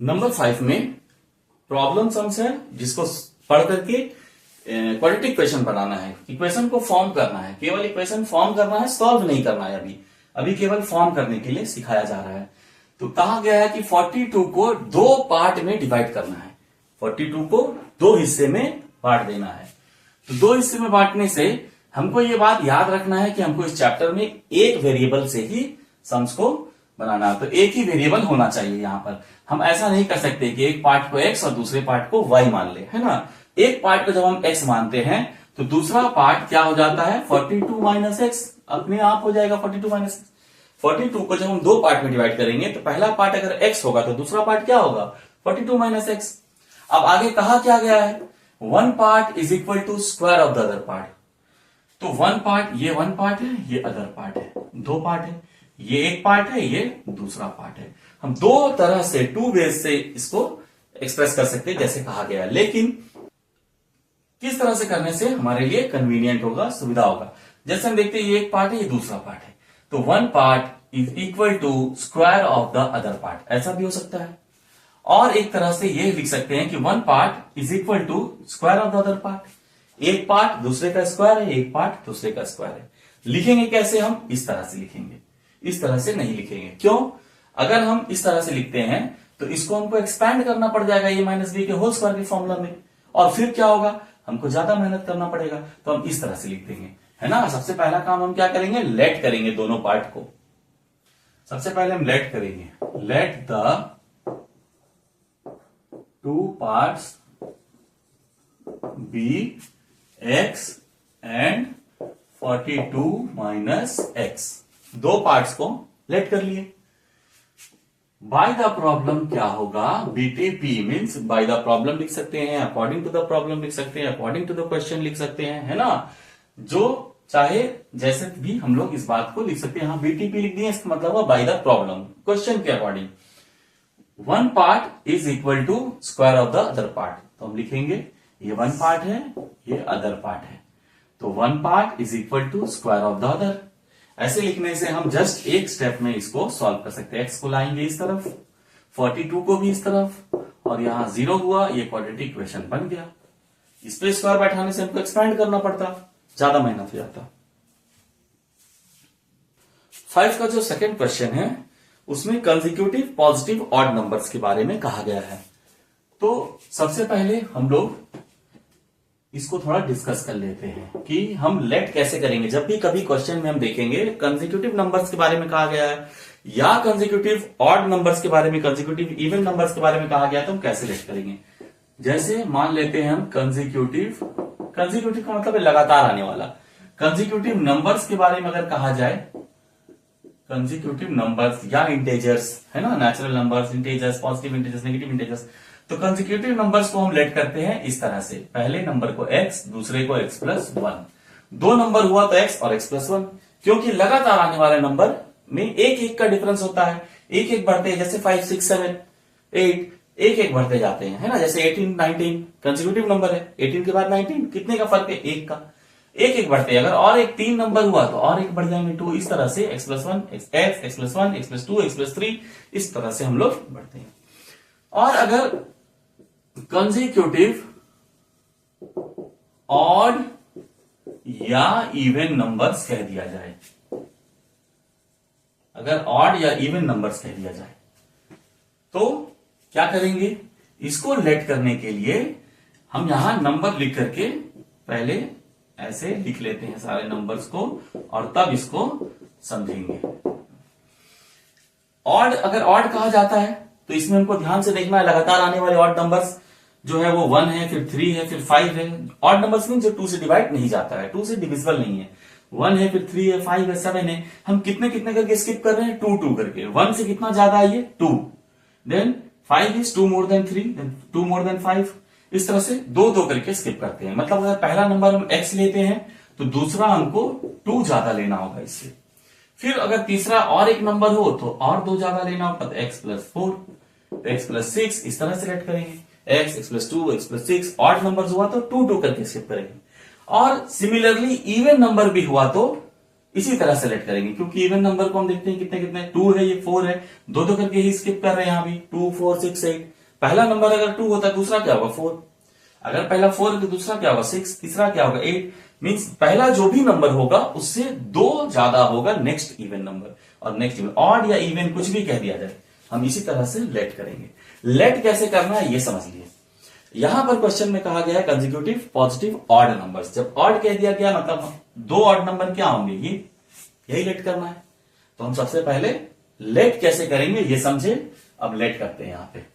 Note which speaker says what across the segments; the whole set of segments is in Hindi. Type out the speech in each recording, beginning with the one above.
Speaker 1: नंबर 5 में प्रॉब्लम सम्स है जिसको पढ़ करके क्वाड्रेटिक इक्वेशन बनाना है, इक्वेशन को फॉर्म करना है। केवल इक्वेशन फॉर्म करना है, सॉल्व नहीं करना है। अभी केवल फॉर्म करने के लिए सिखाया जा रहा है। तो कहा गया है कि 42 को दो पार्ट में डिवाइड करना है। 42 को दो हिस्से में बांट देना है। तो दो हिस्से में बांटने से हमको ये बात याद रखना है कि हमको इस चैप्टर में एक वेरिएबल से ही सम्स को बनाना है। तो एक ही वेरिएबल होना चाहिए। यहां पर हम ऐसा नहीं कर सकते कि एक पार्ट को x और दूसरे पार्ट को y मान ले, है ना। एक पार्ट को जब हम x मानते हैं तो दूसरा पार्ट क्या हो जाता है, 42 माइनस एक्स अपने आप हो जाएगा 42 माइनस। 42 को जब हम दो पार्ट में डिवाइड करेंगे तो पहला पार्ट अगर x होगा तो दूसरा पार्ट क्या होगा, 42 माइनस एक्स। अब आगे कहा क्या गया है, one part is equal to square of the other part. तो वन पार्ट है, ये अदर पार्ट है, दो पार्ट है, ये एक पार्ट है, ये दूसरा पार्ट है। हम दो तरह से, टू वेज से इसको एक्सप्रेस कर सकते हैं जैसे कहा गया। लेकिन किस तरह से करने से हमारे लिए कन्वीनियंट होगा, सुविधा होगा। जैसे हम देखते हैं ये एक पार्ट है, ये दूसरा पार्ट है, तो one part is equal to square of the other part, ऐसा भी हो सकता है। और एक तरह से ये लिख सकते हैं कि one part is equal to square of the other part. एक पार्ट दूसरे का स्क्वायर है, एक पार्ट दूसरे का स्क्वायर है। लिखेंगे कैसे हम, इस तरह से लिखेंगे, इस तरह से नहीं लिखेंगे। क्यों, अगर हम इस तरह से लिखते हैं तो इसको हमको एक्सपैंड करना पड़ जाएगा ए माइनस बी के होल स्क्वायर के फॉर्मूला में, और फिर क्या होगा, हमको ज्यादा मेहनत करना पड़ेगा। तो हम इस तरह से लिख देंगे, है ना। सबसे पहला काम हम क्या करेंगे, लेट करेंगे दोनों पार्ट को। सबसे पहले हम लेट करेंगे, let the two parts be x and 42 minus x. दो पार्ट्स को लेट कर लिए। बाय द प्रॉब्लम क्या होगा, BTP means by the problem लिख सकते हैं, अकॉर्डिंग टू द प्रॉब्लम लिख सकते हैं, अकॉर्डिंग टू द क्वेश्चन लिख सकते हैं, है ना। जो चाहे जैसे भी हम लोग इस बात को लिख सकते हैं। यहां बीटीपी लिख दिए, इसका मतलब है बाय द प्रॉब्लम, क्वेश्चन के according. One part is equal to square of the other part. तो हम लिखेंगे ये वन पार्ट है, ये अदर पार्ट है, तो one part is equal to square of the other. ऐसे लिखने से हम जस्ट एक स्टेप में इसको सॉल्व कर सकते हैं। एक्स को लाएंगे इस तरफ, 42 को भी इस तरफ, और यहां 0 हुआ, ये क्वाड्रेटिक इक्वेशन बन गया। इस पे स्क्वायर बैठाने से हमको एक्सपैंड करना पड़ता, ज्यादा मेहनत हो जाता। 5 का जो सेकंड क्वेश्चन है उसमें कंसेक्यूटिव पॉजिटिव ऑड नंबर्स के बारे में कहा गया है। तो सबसे पहले हम लोग इसको थोड़ा डिस्कस कर लेते हैं कि हम लेट कैसे करेंगे। जब भी कभी क्वेश्चन में हम देखेंगे कंसेक्यूटिव नंबर्स के बारे में कहा गया है या कंसेक्यूटिव ऑड नंबर्स के बारे में, कंसेक्यूटिव इवन नंबर्स के बारे में कहा गया है, तो हम कैसे लेट करेंगे। जैसे मान लेते हैं हम कंसेक्यूटिव का मतलब है लगातार आने वाला। कंसेक्यूटिव नंबर्स के बारे में अगर कहा जाए, कंसेक्यूटिव नंबर्स या इंटेजर्स, है ना, natural numbers, integers, positive integers, negative integers. तो कंसेक्यूटिव नंबर्स को हम लेट करते हैं इस तरह से, पहले नंबर को x, दूसरे को x प्लस 1। दो नंबर हुआ तो x और x प्लस 1, क्योंकि लगातार आने वाले नंबर में एक एक का डिफरेंस होता है, एक एक बढ़ते हैं। जैसे 5, 6, 7, 8 एक एक बढ़ते जाते हैं, है ना। जैसे 18, 19 कंसेक्यूटिव नंबर है, 18 के बाद 19, कितने का फर्क है, एक का, एक एक बढ़ते हैं। अगर और एक 3 नंबर हुआ तो और एक बढ़ जाएंगे 2। इस तरह से x plus 1, x plus 1, x plus 2, x plus 3, इस तरह से हम लोग बढ़ते हैं। और अगर कंसेक्यूटिव ऑड या इवन नंबर्स कह दिया जाए, अगर ऑड या इवन नंबर्स कह दिया जाए तो क्या करेंगे, इसको लेट करने के लिए हम यहां नंबर लिख करके पहले ऐसे लिख लेते हैं सारे नंबर्स को, और तब इसको समझेंगे। ऑड, अगर ऑड कहा जाता है तो इसमें हमको ध्यान से देखना है, लगातार आने वाले ऑड नंबर्स जो है वो 1 है, फिर 3 है, फिर 5 है। ऑड नंबर्स मीन जो 2 से डिवाइड नहीं जाता है, 2 से डिविजिबल नहीं है। 1 है, फिर 3 है, 5 है, 7 है। हम कितने कितने करके स्किप कर रहे हैं, 2 2 करके। 1 से कितना ज्यादा है, 2। Then 5 is 2 more than 3, then 2 more than 5। इस तरह से 2 2 करके स्किप करते हैं। मतलब अगर पहला नंबर हम x लेते हैं तो दूसरा हमको 2 ज्यादा लेना होगा इससे। फिर अगर तीसरा और एक नंबर हो तो और 2 ज्यादा लेना होगा, तो x प्लस 4, तो x प्लस 6, इस तरह से लेट करेंगे। x plus 2, x plus 6, odd number हुआ तो 2 2 करके स्किप करेंगे। और सिमिलरली इवन नंबर भी हुआ तो इसी तरह सेलेक्ट करेंगे, क्योंकि इवन नंबर को हम देखते हैं कितने कितने, 2 है, ये 4 है, दो दो करके ही स्किप कर रहे हैं यहां भी, 2 4 6 8। पहला नंबर अगर 2 होता है, दूसरा क्या होगा 4, अगर पहला 4 है तो दूसरा क्या होगा 6, तीसरा क्या होगा 8। मींस पहला जो भी नंबर होगा उससे 2 ज्यादा होगा नेक्स्ट इवन नंबर, और नेक्स्ट इवन ऑड या इवन कुछ भी कह दिया जाए, हम इसी तरह से लेट करेंगे। लेट कैसे करना है ये समझ लिए। यहां पर क्वेश्चन में कहा गया है कंसेक्यूटिव पॉजिटिव ऑड नंबर्स। जब ऑड कह दिया गया मतलब 2 ऑड नंबर क्या होंगे, ये यही लेट करना है। तो हम सबसे पहले लेट कैसे करेंगे ये समझे। अब लेट करते हैं यहां पे,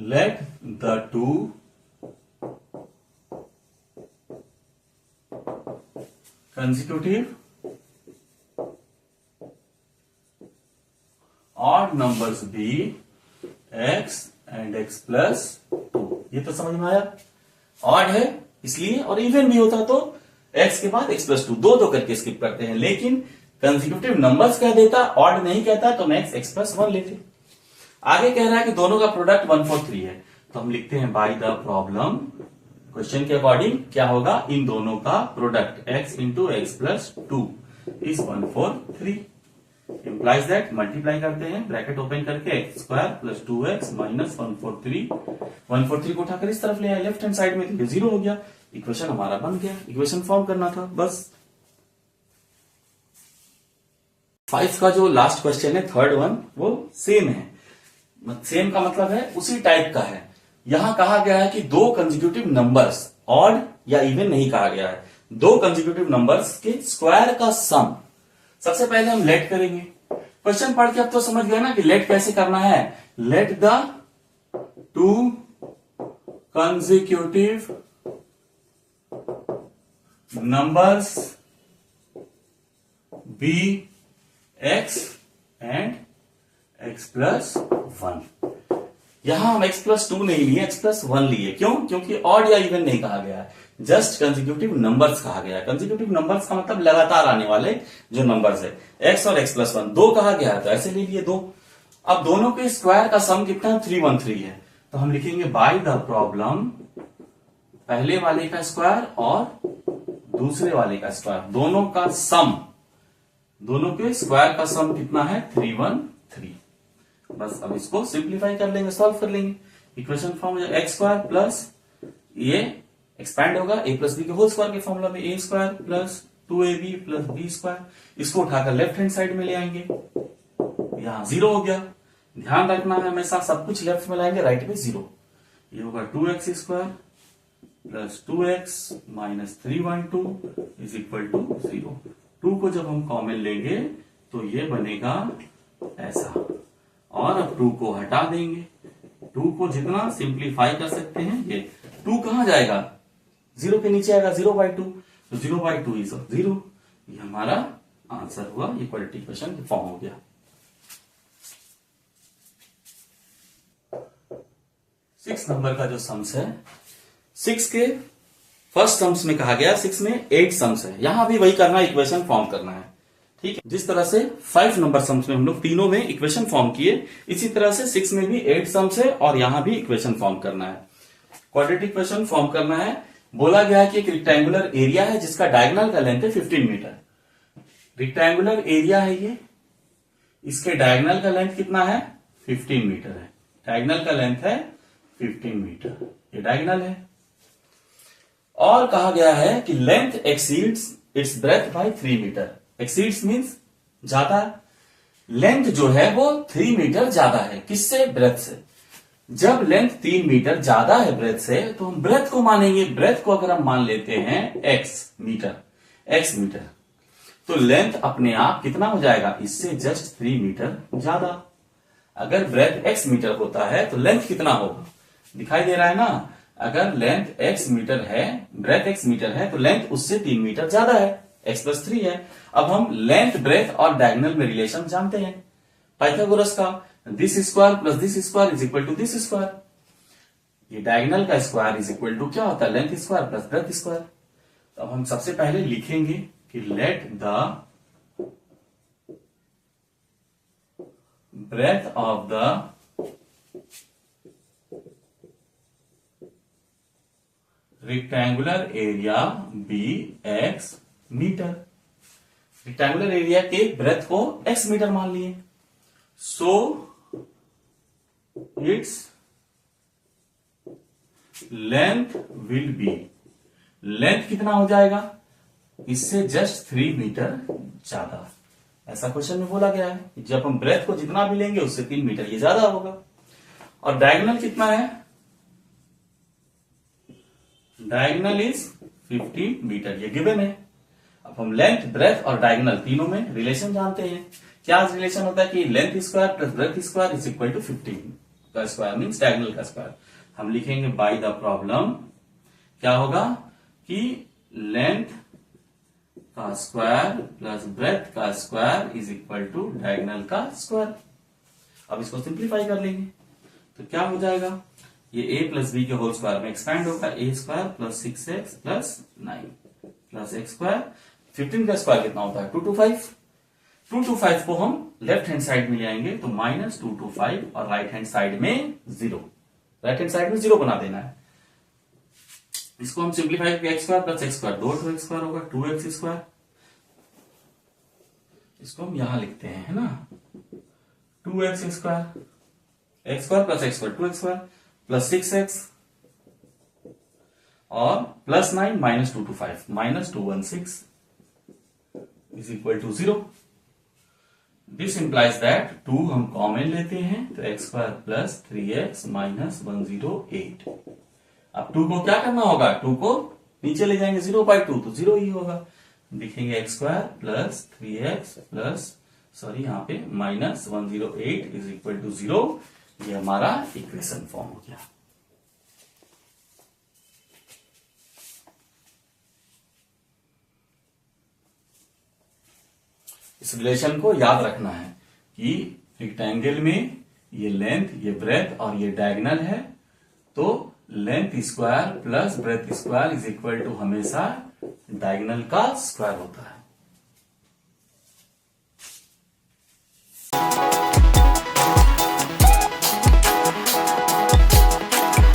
Speaker 1: late the 2 consecutive odd numbers be x and x plus 2। ये तो समझ में आया, ऑड है इसलिए, और इवन भी होता तो x के बाद x plus 2, दो दो करके स्किप करते हैं, लेकिन कंसेक्यूटिव नंबर्स कह देता, ऑड नहीं कहता, तो नेक्स्ट x plus 1 लेते। आगे कह रहा है कि दोनों का प्रोडक्ट 1 4 3 है, तो हम लिखते हैं बाय द प्रॉब्लम क्वेश्चन के अकॉर्डिंग क्या होगा, इन दोनों का product x into x plus 2 is 1 4 3। Implies that, multiply करते हैं ब्रैकेट ओपन करके, x square plus 2x minus 143। 143 को उठाकर इस तरफ ले आए लेफ्ट हैंड साइड में, तो 0 हो गया, इक्वेशन हमारा बन गया। इक्वेशन फॉर्म करना था बस। 5 का जो लास्ट क्वेश्चन है, थर्ड वन, वो सेम है। सेम का मतलब है उसी टाइप का है। यहां कहा गया है कि दो कंसेक्यूटिव नंबर्स, ऑड या इवन नहीं कहा गया है, दो कंसेक्यूटिव नंबर्स के स्क्वायर का सम। सबसे पहले हम लेट करेंगे। क्वेश्चन पढ़ के अब तो समझ गया ना कि लेट कैसे करना है। Let the 2 consecutive numbers be x and x plus 1। यहां हम x प्लस 2 नहीं लिए, x प्लस 1 लिए। क्यों? क्योंकि ऑड या इवन नहीं कहा गया है, जस्ट कंसेक्यूटिव नंबर्स कहा गया है। कंसेक्यूटिव नंबर्स का मतलब लगातार आने वाले जो नंबर्स है, x और x प्लस 1 दो कहा गया है, तो ऐसे ले लिए 2। अब दोनों के स्क्वायर का सम कितना है, 313 है, तो हम लिखेंगे बाय द प्रॉब्लम पहले वाले का स्क्वायर और दूसरे वाले का स्क्वायर, दोनों का सम, दोनों के स्क्वायर का सम कितना है 313। बस अब इसको सिंप्लीफाई कर लेंगे, सॉल्व कर लेंगे। इक्वेशन फॉर्म हो जाएगा एक्स स्क्वायर प्लस ये एक्सपैंड होगा a प्लस बी के होल स्क्वायर के फॉर्मूला में, ए स्क्वायर प्लस 2ab प्लस बी स्क्वायर। इसको उठाकर लेफ्ट हैंड साइड में ले आएंगे, यहां 0 हो गया। ध्यान रखना है हमेशा सब कुछ लेफ्ट में लाएंगे, राइट में 0। ये होगा 2x square plus 2x minus 312 is equal to 0। 2 को जब हम कॉमन लेंगे तो ये बनेगा ऐसा, और अब 2 को हटा देंगे। 2 को जितना सिंप्लीफाई कर सकते हैं, ये 2 कहां जाएगा, 0 के नीचे आएगा, 0/2, तो 0/2 इज 0। ये हमारा आंसर हुआ, ये क्वाड्रेटिक इक्वेशन फॉर्म हो गया। 6 नंबर का जो सम्स है, 6 के फर्स्ट सम्स में कहा गया 6 में 8 सम्स है, यहां भी वही करना है, इक्वेशन फॉर्म करना है। ठीक है, जिस तरह से 5 नंबर सम्स में हम लोग तीनों में इक्वेशन फॉर्म किए, इसी तरह से 6 में भी 8 सम्स है और यहां भी इक्वेशन फॉर्म करना है, क्वाड्रेटिक इक्वेशन फॉर्म करना है। बोला गया है कि एक रेक्टेंगुलर एरिया है जिसका डायगोनल का लेंथ है 15 मीटर। रेक्टेंगुलर एरिया है ये, इसके डायगोनल का लेंथ कितना है 15 मीटर है। डायगोनल का लेंथ है 15 मीटर, ये डायगोनल है। और कहा गया है कि length exceeds its breadth by 3 metre. Exceeds means ज्यादा, लेंथ जो है वो 3 मीटर ज्यादा है, किससे, ब्रेथ से। जब लेंथ 3 मीटर ज्यादा है ब्रेथ से, तो हम ब्रेथ को मानेंगे। ब्रेथ को अगर हम मान लेते हैं x मीटर, तो लेंथ अपने आप कितना हो जाएगा, इससे जस्ट 3 मीटर ज्यादा। अगर ब्रेथ x मीटर होता है तो लेंथ कितना होगा, दिखाई दे रहा है ना। अगर लेंथ x मीटर है, ब्रेथ x मीटर है, तो लेंथ उससे 3 मीटर ज्यादा है, x प्लस 3 है। अब हम लेंथ, ब्रेथ और डायगोनल में रिलेशन जानते हैं पाइथागोरस का, this square plus this square is equal to this square. ये डायगोनल का स्क्वायर इज इक्वल टू क्या होता है, length square plus breadth square. तो अब हम सबसे पहले लिखेंगे कि let the breadth of the rectangular area be x metre. Rectangular area के ब्रेथ को x मीटर मान लिए, so its length will B, length कितना हो जाएगा, इससे जस्ट 3 मीटर ज्यादा। ऐसा क्वेश्चन में बोला गया है जब हम ब्रेथ को जितना भी लेंगे उससे 3 मीटर ये ज्यादा होगा। और डायगोनल कितना है, डायगोनल इज 50 मीटर, ये गिवन है। अब हम लेंथ, ब्रेथ और डायगोनल तीनों में रिलेशन जानते हैं। क्या रिलेशन होता है कि length square plus breadth square is equal to 15 का स्क्वायर मीन्स डायगोनल का स्क्वायर। हम लिखेंगे बाय द प्रॉब्लम, क्या होगा कि लेंथ का स्क्वायर प्लस ब्रेथ का square is equal to diagonal का स्क्वायर। अब इसको सिंप्लीफाई कर लेंगे तो क्या हो जाएगा, ये a प्लस बी के होल स्क्वायर में एक्सपैंड होगा, a square plus 6x plus 9 plus x square. 15 का स्क्वायर कितना होता है 225। 225 को हम लेफ्ट हैंड साइड में ले आएंगे तो माइनस 225 और राइट हैंड साइड में 0, राइट हैंड साइड में 0 बना देना है। इसको हम सिंप्लीफाई करके x square plus x square 2x square होगा 2x स्क्वायर। इसको हम यहां लिखते हैं, है ना, 2x square, x square plus x square 2x square plus 6x और plus 9 minus 225 minus 216 is equal to 0। This implies that 2 हम कॉमन लेते हैं तो x square plus 3x minus 108। अब 2 को क्या करना होगा, 2 को नीचे ले जाएंगे 0/2 तो 0 ही होगा। लिखेंगे x square plus 3x plus यहां पे माइनस 108 इज इक्वल टू 0। ये हमारा इक्वेशन फॉर्म हो गया। इस रिलेशन को याद रखना है कि रेक्टेंगल में ये लेंथ, ये ब्रेथ और ये डायगोनल है, तो length square plus breadth square is equal to हमेशा डायगोनल का स्क्वायर होता है।